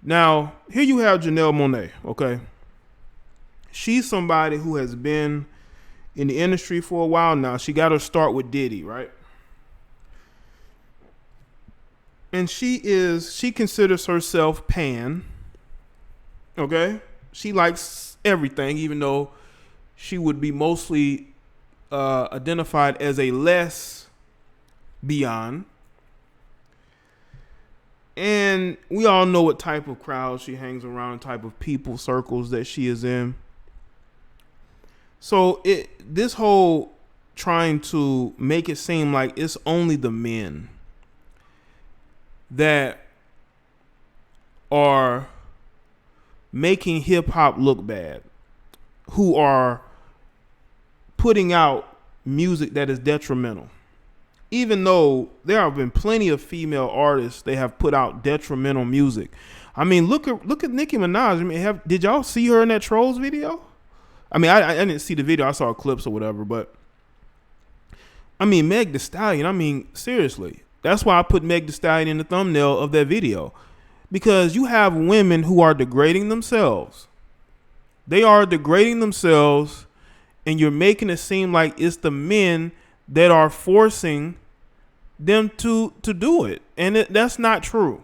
Now, here you have Janelle Monae, okay? She's somebody who has been in the industry for a while now. She got her start with Diddy, right? And she considers herself pan, okay? She likes everything, even though she would be mostly identified as a less beyond. And we all know what type of crowd she hangs around, type of people circles that she is in. So this whole trying to make it seem like it's only the men that are making hip hop look bad, who are putting out music that is detrimental. Even though there have been plenty of female artists, they have put out detrimental music. I mean, look at Nicki Minaj. I mean, did y'all see her in that Trolls video? I mean, I didn't see the video. I saw clips or whatever. But, I mean, Meg Thee Stallion, I mean, seriously. That's why I put Meg Thee Stallion in the thumbnail of that video. Because you have women who are degrading themselves. They are degrading themselves, and you're making it seem like it's the men that are forcing them to do it. And that's not true.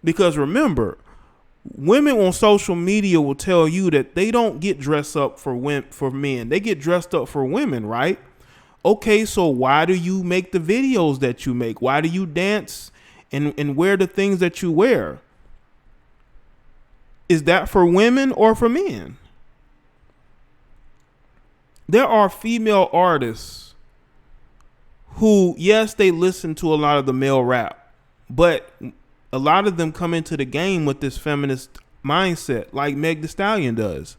Because remember, women on social media will tell you that they don't get dressed up for men. They get dressed up for women, right? Okay, so why do you make the videos that you make? Why do you dance and wear the things that you wear? Is that for women or for men? There are female artists who, yes, they listen to a lot of the male rap, but a lot of them come into the game with this feminist mindset like Meg Thee Stallion does.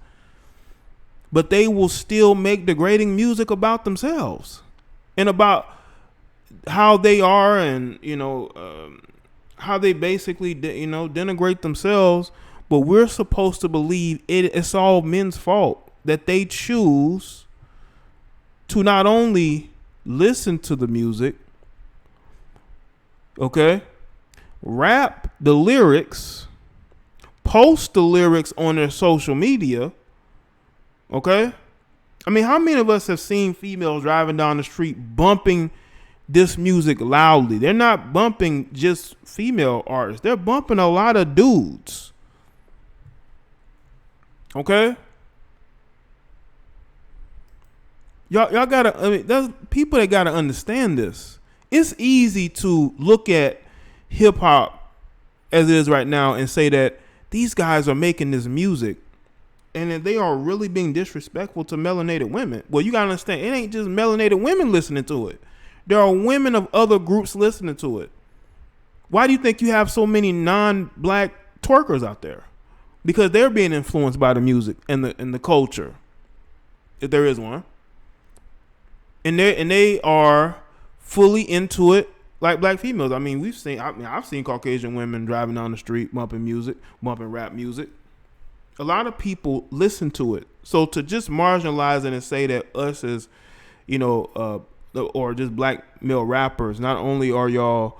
But they will still make degrading music about themselves and about how they are and, how they basically, denigrate themselves. But we're supposed to believe it's all men's fault that they choose to not only listen to the music, okay, rap the lyrics, post the lyrics on their social media, okay? I mean, how many of us have seen females driving down the street bumping this music loudly? They're not bumping just female artists. They're bumping a lot of dudes, okay? Y'all gotta, there's people that gotta understand this. It's easy to look at hip hop as it is right now and say that these guys are making this music and that they are really being disrespectful to melanated women. Well, you gotta understand, it ain't just melanated women listening to it. There are women of other groups listening to it. Why do you think you have so many non-black twerkers out there? Because they're being influenced by the music and the culture, if there is one. And they are fully into it like black females. I mean, I've seen Caucasian women driving down the street bumping rap music. A lot of people listen to it. So to just marginalize it and say that us as, or just black male rappers, not only are y'all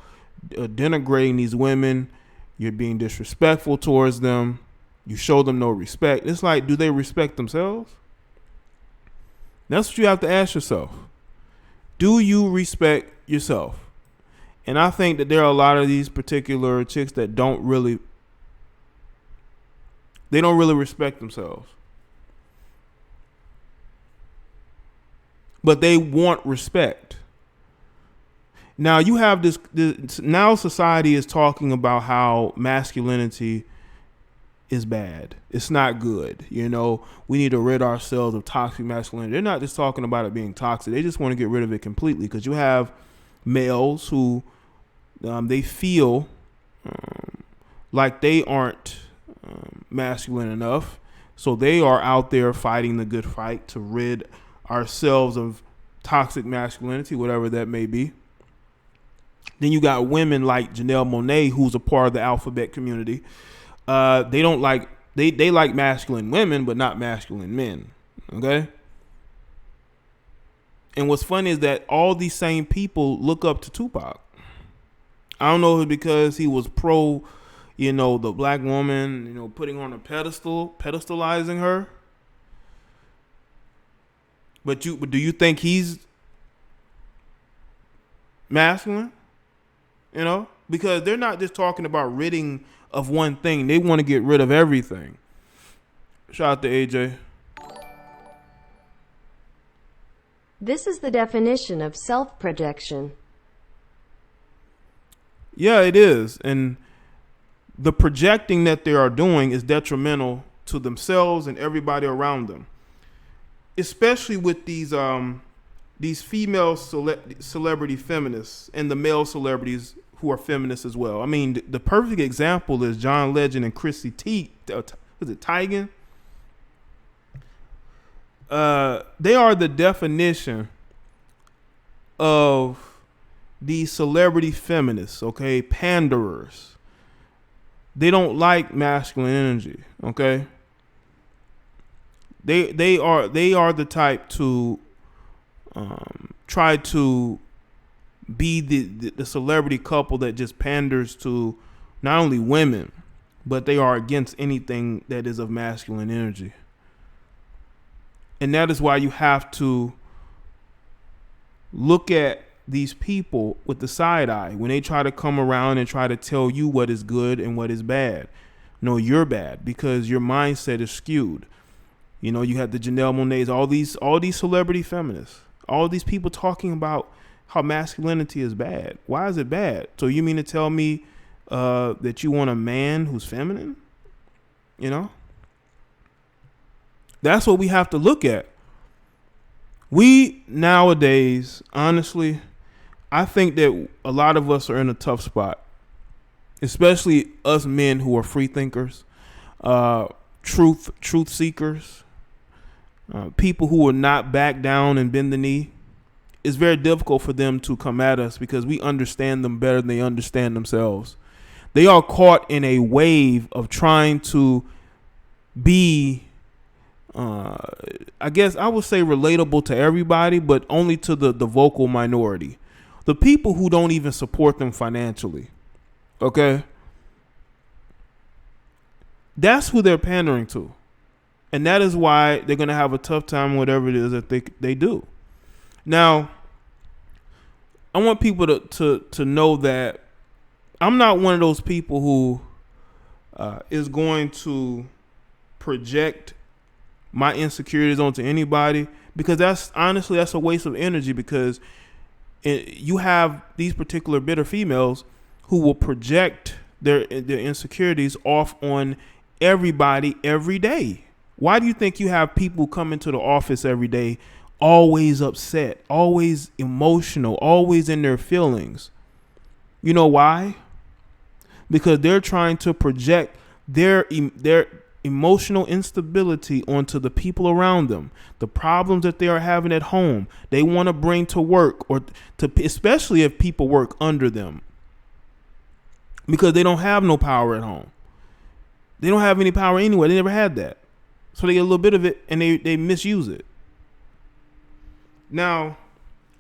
denigrating these women, you're being disrespectful towards them. You show them no respect. It's like, do they respect themselves? That's what you have to ask yourself. Do you respect yourself? And I think that there are a lot of these particular chicks that don't really respect themselves. But they want respect. Now you have this now society is talking about how masculinity is bad. It's not good. We need to rid ourselves of toxic masculinity. They're not just talking about it being toxic. They just want to get rid of it completely, because you have males who they feel like they aren't masculine enough. So they are out there fighting the good fight to rid ourselves of toxic masculinity, whatever that may be. Then you got women like Janelle Monae, who's a part of the alphabet community. They don't like they like masculine women, but not masculine men. Okay. And what's funny is that all these same people look up to Tupac. I don't know if it's because he was pro, the black woman, putting on a pedestal, pedestalizing her. But do you think he's masculine? Because they're not just talking about ridding of one thing. They want to get rid of everything. Shout out to AJ. This is the definition of self-projection. Yeah, it is. And the projecting that they are doing is detrimental to themselves and everybody around them. Especially with these female celebrity feminists and the male celebrities who are feminists as well. I mean, the perfect example is John Legend and Chrissy was it Teigen? They are the definition of these celebrity feminists, okay? Panderers. They don't like masculine energy, okay? They are the type to try to be the celebrity couple that just panders to not only women, but they are against anything that is of masculine energy. And that is why you have to look at these people with the side eye when they try to come around and try to tell you what is good and what is bad. No, you're bad because your mindset is skewed. You have the Janelle Monaes, all these celebrity feminists, all these people talking about how masculinity is bad. Why is it bad? So you mean to tell me that you want a man who's feminine? That's what we have to look at. We nowadays, honestly, I think that a lot of us are in a tough spot, especially us men who are free thinkers, truth seekers, people who will not back down and bend the knee. It's very difficult for them to come at us because we understand them better than they understand themselves. They are caught in a wave of trying to be, I guess I would say relatable to everybody, but only to the vocal minority. The people who don't even support them financially. Okay? That's who they're pandering to. And that is why they're going to have a tough time, whatever it is that they do. Now, I want people to know that I'm not one of those people who is going to project my insecurities onto anybody, because that's a waste of energy, because you have these particular bitter females who will project their insecurities off on everybody every day. Why do you think you have people come into the office every day always upset, always emotional, always in their feelings? You know why? Because they're trying to project their emotional instability onto the people around them, the problems that they are having at home. They want to bring to work, or to, especially if people work under them, because they don't have no power at home. They don't have any power anyway. They never had that. So they get a little bit of it and they misuse it. Now,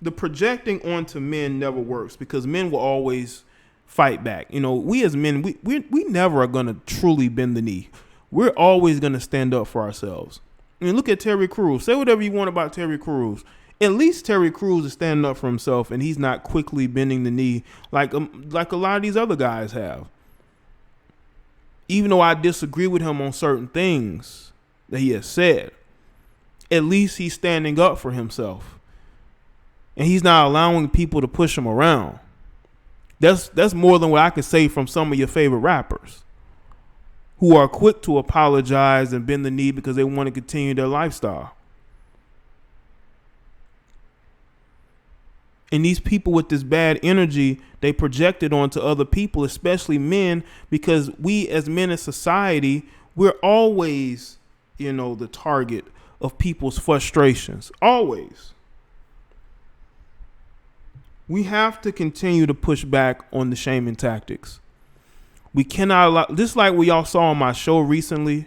the projecting onto men never works, because men will always fight back. We as men, we never are going to truly bend the knee. We're always going to stand up for ourselves. I mean, look at Terry Crews. Say whatever you want about Terry Crews. At least Terry Crews is standing up for himself, and he's not quickly bending the knee like a lot of these other guys have. Even though I disagree with him on certain things that he has said, at least he's standing up for himself. And he's not allowing people to push him around. That's more than what I can say from some of your favorite rappers, who are quick to apologize and bend the knee because they want to continue their lifestyle. And these people with this bad energy, they project it onto other people, especially men, because we as men in society, we're always, the target of people's frustrations. Always. We have to continue to push back on the shaming tactics. We cannot allow, just like we all saw on my show recently,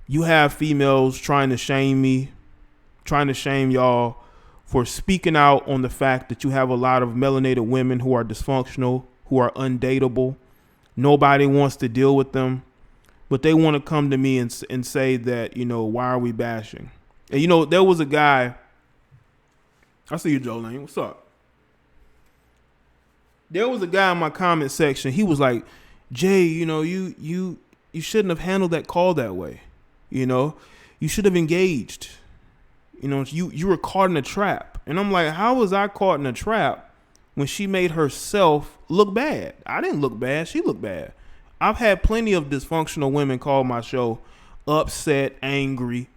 you have females trying to shame me, trying to shame y'all for speaking out on the fact that you have a lot of melanated women who are dysfunctional, who are undateable, Nobody wants to deal with them, but they want to come to me and say that, why are we bashing? And, there was a guy. I see you, Jolene. What's up? There was a guy in my comment section. He was like, Jay, you shouldn't have handled that call that way. You should have engaged. You were caught in a trap. And I'm like, how was I caught in a trap when she made herself look bad? I didn't look bad. She looked bad. I've had plenty of dysfunctional women call my show upset, angry,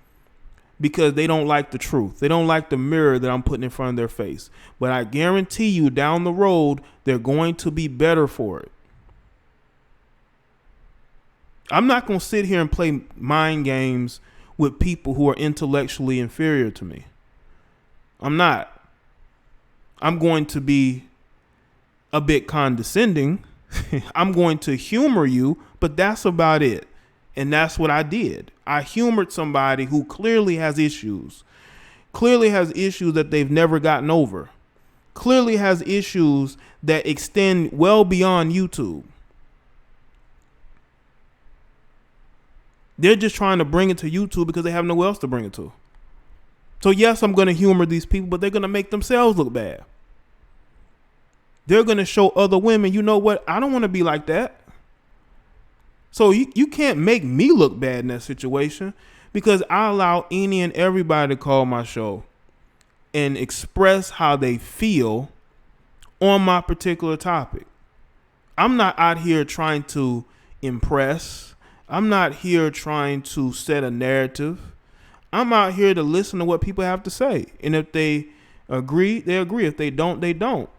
because they don't like the truth. They don't like the mirror that I'm putting in front of their face. But I guarantee you down the road, they're going to be better for it. I'm not going to sit here and play mind games with people who are intellectually inferior to me. I'm not. I'm going to be a bit condescending. I'm going to humor you, but that's about it. And that's what I did. I humored somebody who clearly has issues that they've never gotten over, clearly has issues that extend well beyond YouTube. They're just trying to bring it to YouTube because they have nowhere else to bring it to. So yes, I'm going to humor these people, but they're going to make themselves look bad. They're going to show other women, you know what? I don't want to be like that. So you can't make me look bad in that situation, because I allow any and everybody to call my show and express how they feel on my particular topic. I'm not out here trying to impress. I'm not here trying to set a narrative. I'm out here to listen to what people have to say. And if they agree, they agree. If they don't, they don't.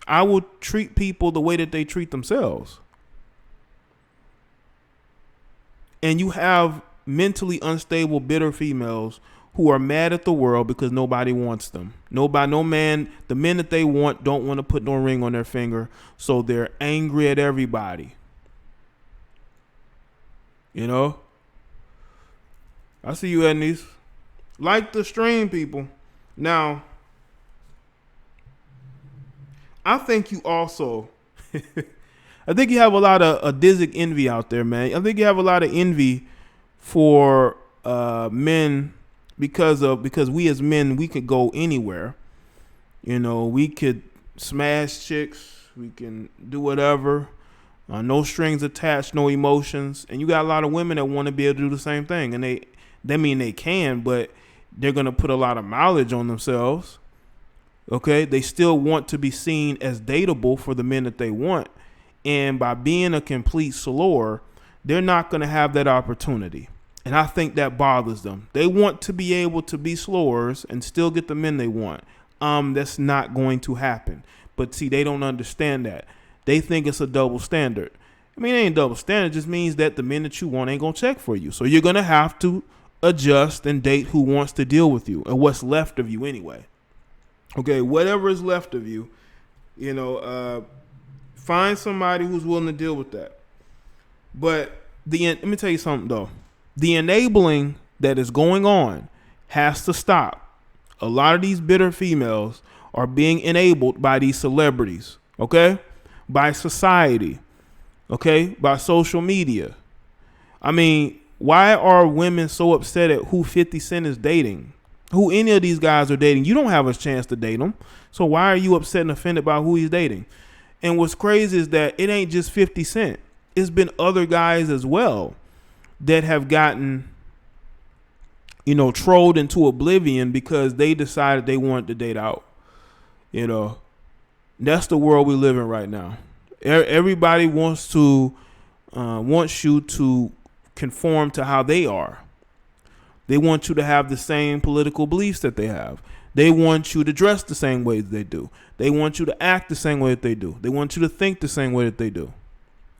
I will treat people the way that they treat themselves. And you have mentally unstable, bitter females who are mad at the world because nobody wants them. No man, the men that they want don't want to put no ring on their finger. So they're angry at everybody. I see you, Ednies. Like the stream, people. Now, I think you also, I think you have a lot of Dizzic envy out there, man. I think you have a lot of envy for men because we as men, we could go anywhere. We could smash chicks. We can do whatever. No strings attached, no emotions. And you got a lot of women that want to be able to do the same thing. And they can, but they're going to put a lot of mileage on themselves. Okay, they still want to be seen as dateable for the men that they want. And by being a complete slore, they're not going to have that opportunity. And I think that bothers them. They want to be able to be slores and still get the men they want. That's not going to happen. But see, they don't understand that. They think it's a double standard. I mean, it ain't double standard. It just means that the men that you want ain't going to check for you. So you're going to have to adjust and date who wants to deal with you and what's left of you anyway. Okay, whatever is left of you, find somebody who's willing to deal with that. But let me tell you something, though. The enabling that is going on has to stop. A lot of these bitter females are being enabled by these celebrities, okay? By society, okay? By social media. I mean, why are women so upset at who 50 Cent is dating? Who any of these guys are dating? You don't have a chance to date them. So why are you upset and offended by who he's dating? And what's crazy is that it ain't just 50 Cent. It's been other guys as well that have gotten, trolled into oblivion because they decided they wanted to date out. That's the world we live in right now. Everybody wants you to conform to how they are. They want you to have the same political beliefs that they have. They want you to dress the same way that they do. They want you to act the same way that they do. They want you to think the same way that they do.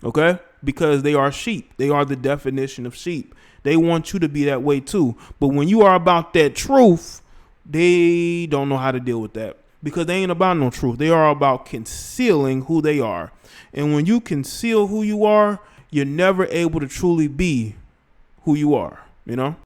Okay? Because they are sheep. They are the definition of sheep. They want you to be that way too. But when you are about that truth, they don't know how to deal with that. Because they ain't about no truth. They are about concealing who they are. And when you conceal who you are, you're never able to truly be who you are,